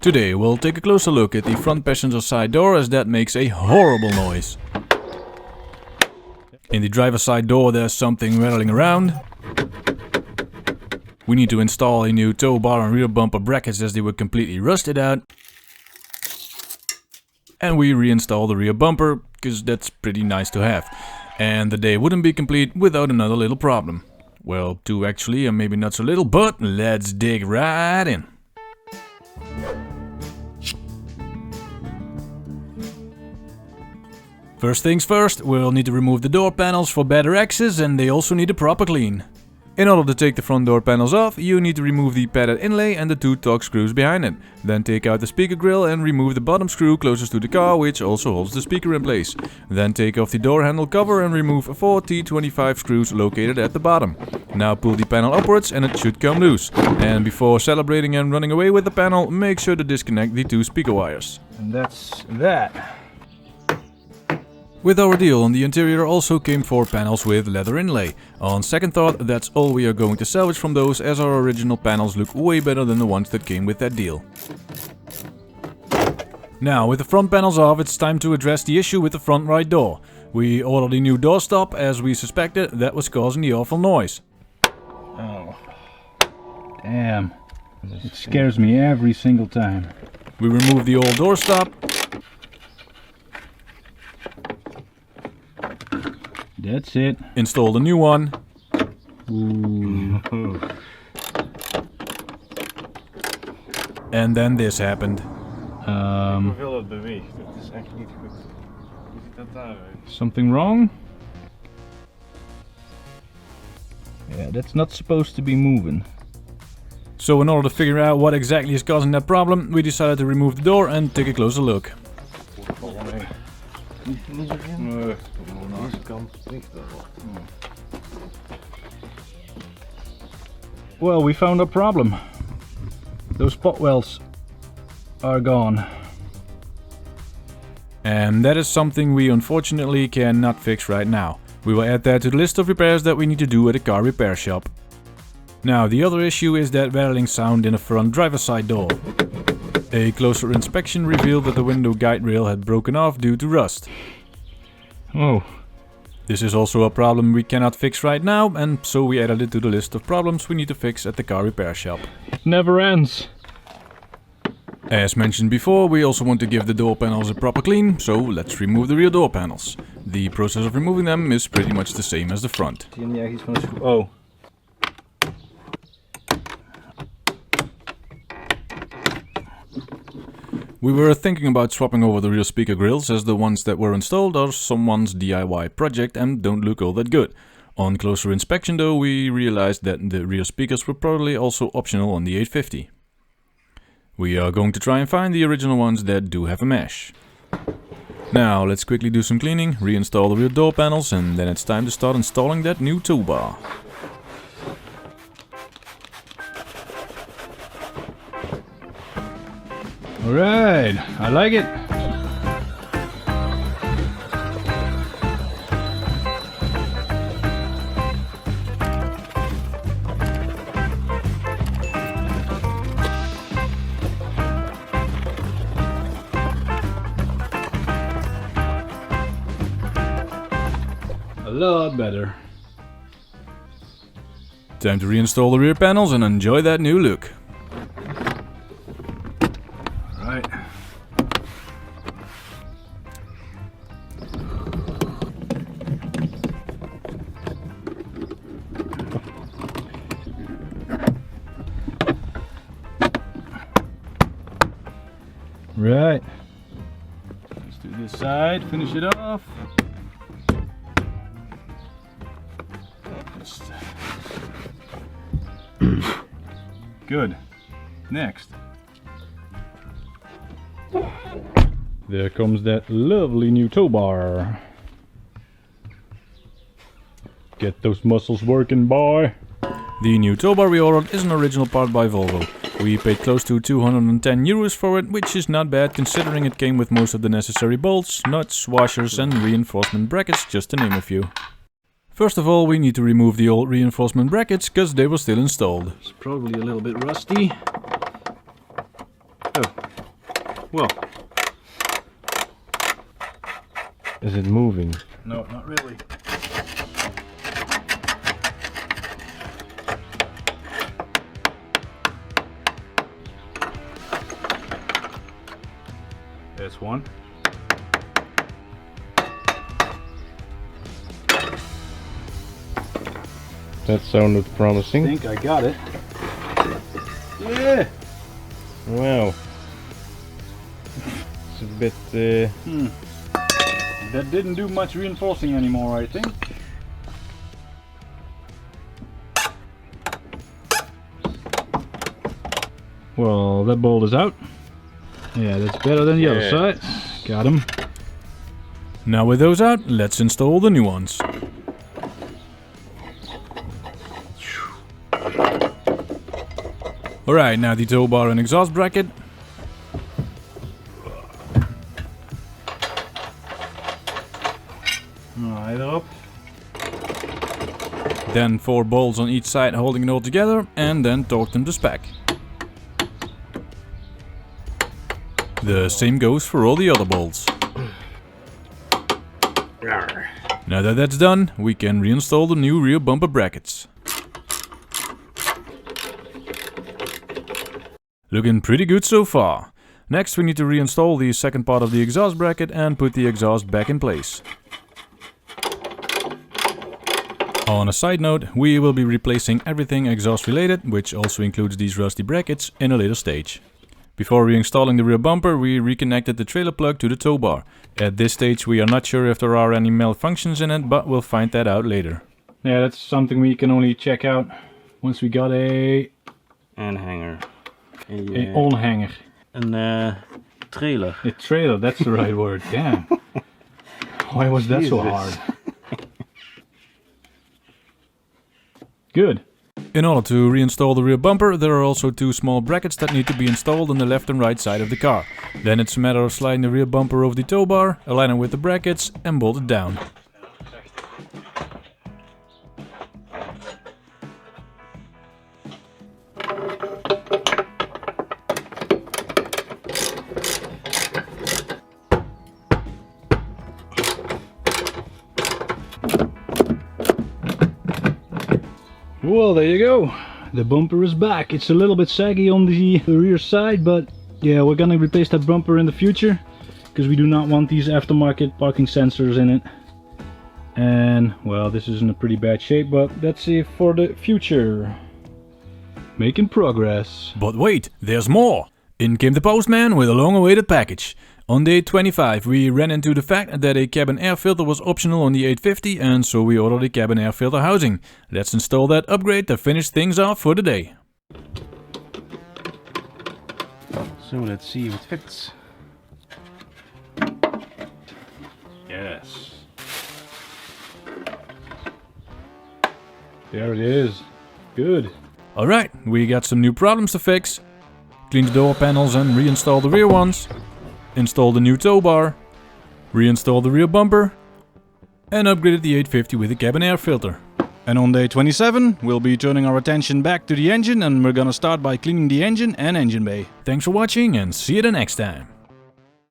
Today we'll take a closer look at the front passenger side door, as that makes a horrible noise. In the driver's side door there's something rattling around. We need to install a new tow bar and rear bumper brackets as they were completely rusted out. And we reinstall the rear bumper, because that's pretty nice to have. And the day wouldn't be complete without another little problem. Well, two actually, and maybe not so little, but let's dig right in. First things first, we'll need to remove the door panels for better access, and they also need a proper clean. In order to take the front door panels off, you need to remove the padded inlay and the two torque screws behind it. Then take out the speaker grill and remove the bottom screw closest to the car, which also holds the speaker in place. Then take off the door handle cover and remove 4 T25 screws located at the bottom. Now pull the panel upwards and it should come loose. And before celebrating and running away with the panel, make sure to disconnect the two speaker wires. And that's that. With our deal on the interior also came 4 panels with leather inlay. On second thought, that's all we are going to salvage from those, as our original panels look way better than the ones that came with that deal. Now, with the front panels off, it's time to address the issue with the front right door. We ordered a new door stop, as we suspected that was causing the awful noise. Oh, damn. It scares me every single time. We removed the old door stop. That's it. Installed a new one. Ooh. And then this happened. Something wrong? Yeah, that's not supposed to be moving. So in order to figure out what exactly is causing that problem, we decided to remove the door and take a closer look. Well, we found a problem. Those spot welds are gone. And that is something we unfortunately cannot fix right now. We will add that to the list of repairs that we need to do at a car repair shop. Now, the other issue is that rattling sound in the front driver's side door. A closer inspection revealed that the window guide rail had broken off due to rust. Oh. This is also a problem we cannot fix right now, and so we added it to the list of problems we need to fix at the car repair shop. It never ends. As mentioned before, we also want to give the door panels a proper clean, so let's remove the rear door panels. The process of removing them is pretty much the same as the front. Oh. We were thinking about swapping over the rear speaker grills, as the ones that were installed are someone's DIY project and don't look all that good. On closer inspection though, we realized that the rear speakers were probably also optional on the 850. We are going to try and find the original ones that do have a mesh. Now let's quickly do some cleaning, reinstall the rear door panels, and then it's time to start installing that new tow bar. Alright, I like it. A lot better. Time to reinstall the rear panels and enjoy that new look. Right. Right. Let's do this side, finish it off. Good. Next. There comes that lovely new tow bar. Get those muscles working, boy. The new tow bar we ordered is an original part by Volvo. We paid close to 210 euros for it, which is not bad considering it came with most of the necessary bolts, nuts, washers and reinforcement brackets, just to name a few. First of all, we need to remove the old reinforcement brackets, cause they were still installed. It's probably a little bit rusty. Oh. Well, Is it moving? no, not really. There's one. That sounded I promising. think I got it. Yeah. Wow. It's a bit That didn't do much reinforcing anymore, I think. Well, that bolt is out. Yeah, that's better than the other side. Got him. Now with those out, let's install the new ones. Alright, now the tow bar and exhaust bracket. Right up. Then 4 bolts on each side holding it all together, and then torque them to spec. The same goes for all the other bolts. Now that that's done, we can reinstall the new rear bumper brackets. Looking pretty good so far. Next we need to reinstall the second part of the exhaust bracket and put the exhaust back in place. On a side note, we will be replacing everything exhaust related, which also includes these rusty brackets, in a later stage. Before reinstalling the rear bumper, we reconnected the trailer plug to the tow bar. At this stage we are not sure if there are any malfunctions in it, but we'll find that out later. Yeah, that's something we can only check out once we got a aanhanger. onhanger. Een trailer. A trailer, that's the right word. Damn. Why was that so hard? Good. In order to reinstall the rear bumper, there are also 2 small brackets that need to be installed on the left and right side of the car. Then it's a matter of sliding the rear bumper over the tow bar, align it with the brackets and bolt it down. Well, there you go. The bumper is back. It's a little bit saggy on the rear side, but yeah, we're gonna replace that bumper in the future because we do not want these aftermarket parking sensors in it. And well, this is in a pretty bad shape, but that's it for the future. Making progress. But wait, there's more! In came the postman with a long-awaited package. On day 25 we ran into the fact that a cabin air filter was optional on the 850, and so we ordered a cabin air filter housing. Let's install that upgrade to finish things off for the day. So let's see if it fits. Yes. There it is. Good. Alright, we got some new problems to fix. Clean the door panels and reinstall the rear ones. Install the new tow bar. Reinstall the rear bumper. And upgraded the 850 with a cabin air filter. And on day 27, we'll be turning our attention back to the engine, and we're gonna start by cleaning the engine and engine bay. Thanks for watching and see you the next time.